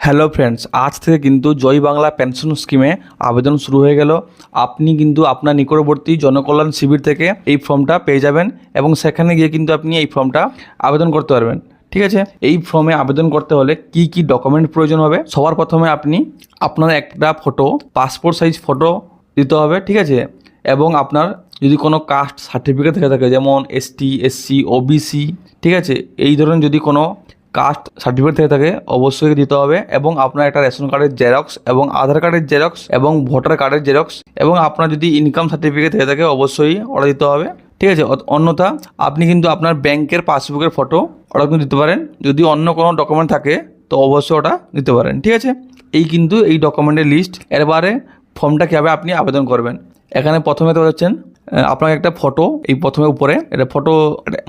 Hello friends, আজ থেকে কিন্তু জয় বাংলা পেনশন স্কিমে আবেদন শুরু হয়ে গেল। আপনি কিন্তু আপনার নিকটবর্তী জনকল্যাণ শিবির থেকে এই ফর্মটা পেয়ে যাবেন এবং সেখানে গিয়ে কিন্তু আপনি এই ফর্মটা আবেদন করতে পারবেন। ঠিক আছে, এই ফর্মে আবেদন করতে হলে কি কি ডকুমেন্ট প্রয়োজন হবে? সবার প্রথমে আপনি আপনার একটা ফটো, পাসপোর্ট সাইজ ফটো দিতে হবে। ঠিক আছে, এবং আপনার যদি কোনো কাস্ট সার্টিফিকেট থেকে থাকে, যেমন এসটি, এসসি, ওবিসি, ঠিক আছে, এই ধরনের যদি কোনো কাস্ট সার্টিফিকেট থেকে থাকে অবশ্যই দিতে হবে। এবং আপনার একটা রেশন কার্ডের জেরক্স এবং আধার কার্ডের জেরক্স এবং ভোটার কার্ডের জেরক্স এবং আপনার যদি ইনকাম সার্টিফিকেট থেকে থাকে অবশ্যই ওটা দিতে হবে। ঠিক আছে, অন্যথা আপনি কিন্তু আপনার ব্যাংকের পাসবুকের ফটো ওটা কিন্তু দিতে পারেন। যদি অন্য কোনো ডকুমেন্ট থাকে তো অবশ্যই ওটা দিতে পারেন। ঠিক আছে, এই কিন্তু এই ডকুমেন্টের লিস্ট। এরবারে ফর্মটা কীভাবে আপনি আবেদন করবেন, এখানে প্রথমে তো হচ্ছেন আপনাকে একটা ফটো, এই প্রথমে উপরে এটা ফটো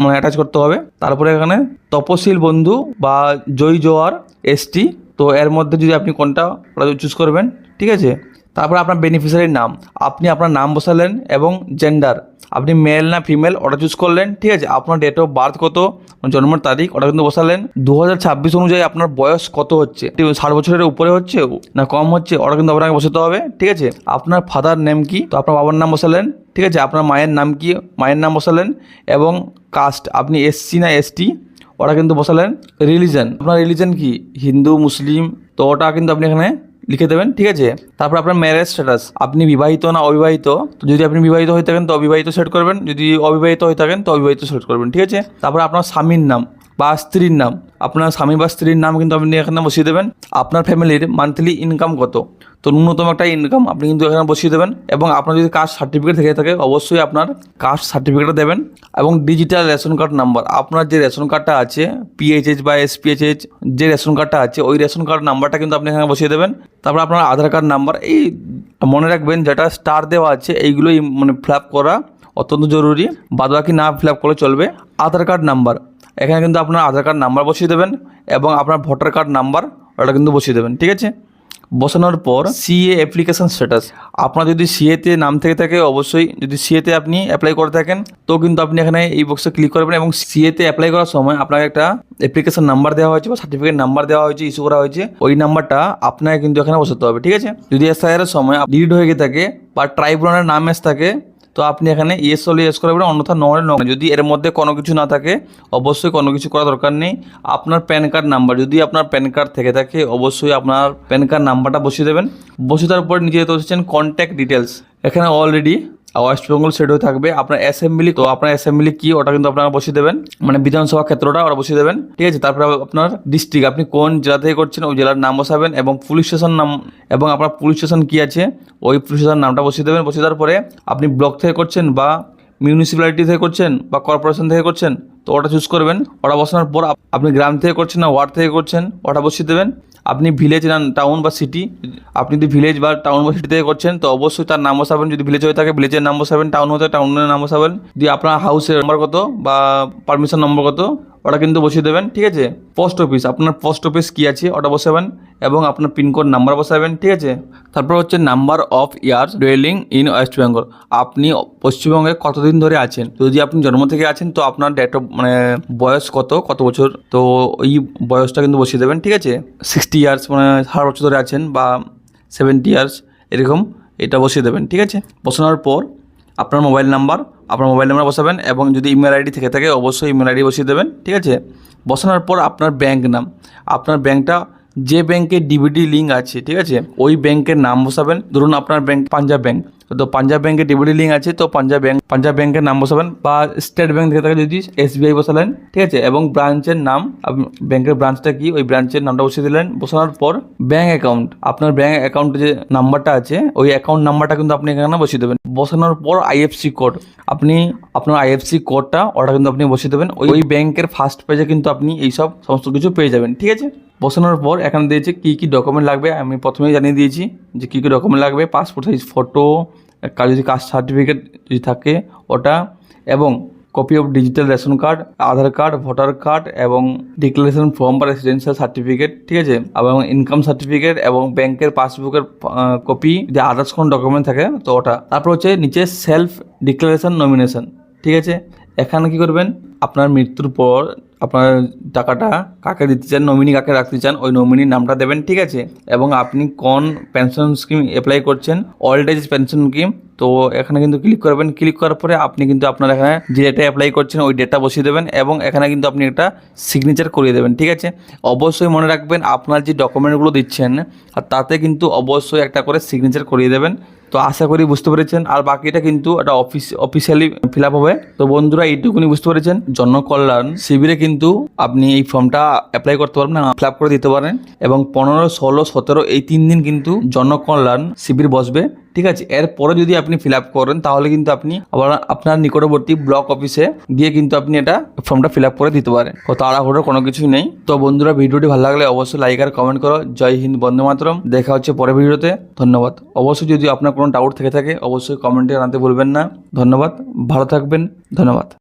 মানে অ্যাটাচ করতে হবে। তারপরে এখানে তপশিল বন্ধু বা জয় জোয়ার এসটি, তো এর মধ্যে যদি আপনি কোনটা চুজ করবেন। ঠিক আছে, তারপর আপনার বেনিফিশিয়ারির নাম, আপনি আপনার নাম বসালেন এবং জেন্ডার, আপনি মেল না ফিমেল ওটা চুজ করলেন। ঠিক আছে, আপনার ডেট অফ বার্থ কত, জন্মের তারিখ ওটা কিন্তু বসালেন। 2026 অনুযায়ী আপনার বয়স কত হচ্ছে, 60 বছরের উপরে হচ্ছে না কম হচ্ছে ওটা কিন্তু আপনাকে বসাতে হবে। ঠিক আছে, আপনার ফাদার নেম কি, তো আপনার বাবার নাম বসালেন। ঠিক আছে, আপনার মায়ের নাম কি, মায়ের নাম বসালেন। এবং কাস্ট, আপনি এসসি না এসটি ওটা কিন্তু বসালেন। রিলিজন, আপনার রিলিজন কি, হিন্দু, মুসলিম, তো ওটা কিন্তু আপনি এখানে লিখে দেবেন। ঠিক আছে, তারপর আপনার ম্যারেজ স্ট্যাটাস, আপনি বিবাহিত না অবিবাহিত, তো যদি আপনি বিবাহিত হয়ে থাকেন তো অবিবাহিত সেট করবেন, যদি অবিবাহিত হয়ে থাকেন তো অবিবাহিত সেট করবেন। ঠিক আছে, তারপর আপনার স্বামীর নাম বা স্ত্রীর নাম, আপনার স্বামী বা স্ত্রীর নাম কিন্তু আপনি এখানে বসিয়ে দেবেন। আপনার ফ্যামিলির মান্থলি ইনকাম কত, তো ন্যূনতম একটা ইনকাম আপনি কিন্তু এখানে বসিয়ে দেবেন। এবং আপনার যদি কাস্ট সার্টিফিকেট থেকে থাকে অবশ্যই আপনার কাস্ট সার্টিফিকেটটা দেবেন। এবং ডিজিটাল রেশন কার্ড নাম্বার, আপনার যে রেশন কার্ডটা আছে পিএইচএইচ বা এসপিএইচএইচ যে রেশন কার্ডটা আছে ওই রেশন কার্ড নাম্বারটা কিন্তু আপনি এখানে বসিয়ে দেবেন। তারপর আপনার আধার কার্ড নাম্বার, এই মনে রাখবেন যেটা স্টার দেওয়া আছে এইগুলোই মানে ফিল আপ করা অত্যন্ত জরুরি, বাদবাকি না ফিল আপ করলে চলবে। আধার কার্ড নাম্বার, এখানে কিন্তু আপনার আধার কার্ড নাম্বার বসিয়ে দেবেন এবং আপনার ভোটার কার্ড নাম্বার ওটা কিন্তু বসিয়ে দেবেন। ঠিক আছে, বসানোর পর সিএ অ্যাপ্লিকেশন স্ট্যাটাস, আপনার যদি সিএতে নাম থেকে থাকে অবশ্যই, যদি সিএতে আপনি অ্যাপ্লাই করে থাকেন তো কিন্তু আপনি এখানে এই বক্সে ক্লিক করবেন এবং সিএতে অ্যাপ্লাই করার সময় আপনাকে একটা অ্যাপ্লিকেশন নাম্বার দেওয়া হয়েছে বা সার্টিফিকেট নাম্বার দেওয়া হয়েছে, ইস্যু করা হয়েছে, ওই নাম্বারটা আপনাকে কিন্তু এখানে বসাতে হবে। ঠিক আছে, যদি এসআইআর এর সময় ডিলিট হয়ে গিয়ে থাকে বা ট্রাইব্যুনালের নাম এসে থাকে তো আপনি এখানে ইয়েস হলে ইয়েস করবেন, অন্যথা নো হলে নো। যদি এর মধ্যে কোনো কিছু না থাকে অবশ্যই কোনো কিছু করার দরকার নেই। আপনার প্যান কার্ড নাম্বার, যদি আপনার প্যান কার্ড থেকে থাকে অবশ্যই আপনার প্যান কার্ড নাম্বারটা বসিয়ে দেবেন। বসিয়ে দেওয়ার পর নিজে যেতে হচ্ছেন কন্ট্যাক্ট ডিটেলস, এখানে অলরেডি ওয়েস্ট বেঙ্গল সেট হয়ে থাকবে। আপনার অ্যাসেম্বলি, তো আপনার অ্যাসেম্বলি কি ওটা কিন্তু আপনারা বসিয়ে দেবেন, মানে বিধানসভা ক্ষেত্রটা ওটা বসিয়ে দেবেন। ঠিক আছে, তারপরে আপনার ডিস্ট্রিক্ট, আপনি কোন জেলা থেকে করছেন ওই জেলার নাম বসাবেন এবং পুলিশ স্টেশন নাম এবং আপনার পুলিশ স্টেশন কী আছে ওই পুলিশ স্টেশন নামটা বসিয়ে দেবেন। বসিয়ে দেওয়ার পরে আপনি ব্লক থেকে করছেন বা মিউনিসিপ্যালিটি থেকে করছেন বা কর্পোরেশন থেকে করছেন তো ওটা চুজ করবেন। ওটা বসানোর পর আপনি গ্রাম থেকে করছেন না ওয়ার্ড থেকে করছেন ওটা বসিয়ে দেবেন। আপনি ভিলেজ না টাউন বা সিটি, আপনি যদি ভিলেজ বা টাউন বা সিটি থেকে করছেন তো অবশ্যই তার নাম বসাবেন। যদি ভিলেজ হয়ে থাকে ভিলেজের নাম বসাবেন, টাউন হতে টাউনের নাম বসাবেন। যদি আপনার হাউসের নাম্বার কত বা পারমিশন নম্বর কত ওটা কিন্তু বসিয়ে দেবেন। ঠিক আছে, পোস্ট অফিস, আপনার পোস্ট অফিস কী আছে ওটা বসাবেন এবং আপনার পিনকোড নাম্বার বসাবেন। ঠিক আছে, তারপর হচ্ছে number of years duelling in West Bengal, আপনি পশ্চিমবঙ্গে কতদিন ধরে আছেন। যদি আপনি জন্ম থেকে আছেন তো আপনার ডেট অফ মানে বয়স কত বছর, তো ওই বয়সটা কিন্তু বসিয়ে দেবেন। ঠিক আছে, 60 ইয়ার্স মানে 60 বছর ধরে আছেন বা 70 ইয়ার্স এরকম এটা বসিয়ে দেবেন। ঠিক আছে, বসানোর পর আপনার মোবাইল নাম্বার বসাবেন এবং যদি ইমেল আইডি থেকে থাকে অবশ্যই ইমেল আইডি বসিয়ে দেবেন। ঠিক আছে, বসানোর পর আপনার ব্যাঙ্ক নাম, আপনার ব্যাঙ্কটা যে ব্যাঙ্কে ডিবিটি লিঙ্ক আছে ঠিক আছে ওই ব্যাঙ্কের নাম বসাবেন। ধরুন আপনার ব্যাঙ্ক পাঞ্জাব ব্যাঙ্ক, তো পাঞ্জাব ব্যাঙ্কে ডিবিটি লিঙ্ক আছে তো পাঞ্জাব ব্যাঙ্কের নাম বসাবেন। বা স্টেট ব্যাঙ্ক থেকে থাকে যদি এসবিআই বসালেন। ঠিক আছে, এবং ব্রাঞ্চের নাম, ব্যাঙ্কের ব্রাঞ্চটা কি ওই ব্রাঞ্চের নামটা বসিয়ে দিলেন। বসানোর পর ব্যাঙ্ক অ্যাকাউন্ট, আপনার ব্যাঙ্ক অ্যাকাউন্টে যে নাম্বারটা আছে ওই অ্যাকাউন্ট নাম্বারটা কিন্তু আপনি এখানে বসিয়ে দেবেন। বসানোর পর আইএফসি কোড, আপনি আপনার আইএফসি কোডটা ওটা কিন্তু আপনি বসিয়ে দেবেন। ওই ব্যাঙ্কের ফার্স্ট পেজে কিন্তু আপনি এইসব সমস্ত কিছু পেয়ে যাবেন। ঠিক আছে, বসানোর পর এখানে দিয়েছে কী কী ডকুমেন্ট লাগবে, আমি প্রথমেই জানিয়ে দিয়েছি যে কী কী ডকুমেন্ট লাগবে। পাসপোর্ট সাইজ ফটো, যদি কাস্ট সার্টিফিকেট যদি থাকে ওটা, এবং copy of digital ration card, Aadhaar card, voter card এবং ডিক্লারেশন ফর্ম বা রেসিডেন্সিয়াল সার্টিফিকেট। ঠিক আছে, এবং ইনকাম সার্টিফিকেট এবং ব্যাংকের পাসবুকের কপি, যে আদার্স কোনো ডকুমেন্ট থাকে তো ওটা। তারপর হচ্ছে নিচে সেলফ ডিক্লারেশন নমিনেশন। ঠিক আছে, এখানে কি করবেন, আপনার মৃত্যুর পর আপনার টাকাটা কাকে দিতে চান, নমিনি কাকে রাখতে চান, ওই নমিনির নামটা দেবেন, ঠিক আছে। এবং আপনি কোন পেনশন স্কিম অ্যাপ্লাই করছেন, ওল্ড এজ পেনশন স্কিম, তো এখানে কিন্তু ক্লিক করবেন। ক্লিক করার পরে আপনি কিন্তু আপনার এখানে যে ডেটা অ্যাপ্লাই করছেন ওই ডেটা বসিয়ে দেবেন এবং এখানে কিন্তু আপনি একটা সিগনেচার করিয়ে দেবেন, ঠিক আছে। অবশ্যই মনে রাখবেন আপনার যে ডকুমেন্টগুলো দিচ্ছেন আর তাতে কিন্তু অবশ্যই একটা করে সিগনেচার করিয়ে দেবেন। তো আশা করি বুঝতে পেরেছেন, আর বাকিটা কিন্তু একটা অফিসিয়ালি ফিল আপ হবে। তো বন্ধুরা এইটুকুনি বুঝতে পেরেছেন, জনকল্যাণ শিবিরে কিন্তু আপনি এই ফর্মটা অ্যাপ্লাই করতে পারবেন, ফিল আপ করে দিতে পারেন। এবং 15, 16, 17 এই 3 দিন কিন্তু জনকল্যাণ শিবির বসবে, ঠিক আছে। এরপরে যদি আপনি ফিল আপ করেন তাহলে কিন্তু আপনি আবার আপনার নিকটবর্তী ব্লক অফিসে গিয়ে কিন্তু আপনি এটা ফর্মটা ফিল আপ করে দিতে পারেন। তো তাড়াহুড়োর কোনো কিছুই নেই। তো বন্ধুরা ভিডিওটি ভালো লাগলে অবশ্যই লাইক আর কমেন্ট করো। জয় হিন্দ, বন্দে মাতরম। দেখা হচ্ছে পরের ভিডিওতে। ধন্যবাদ। অবশ্যই যদি আপনার কোনো ডাউট থেকে থাকে অবশ্যই কমেন্টে জানাতে ভুলবেন না। ধন্যবাদ, ভালো থাকবেন। ধন্যবাদ।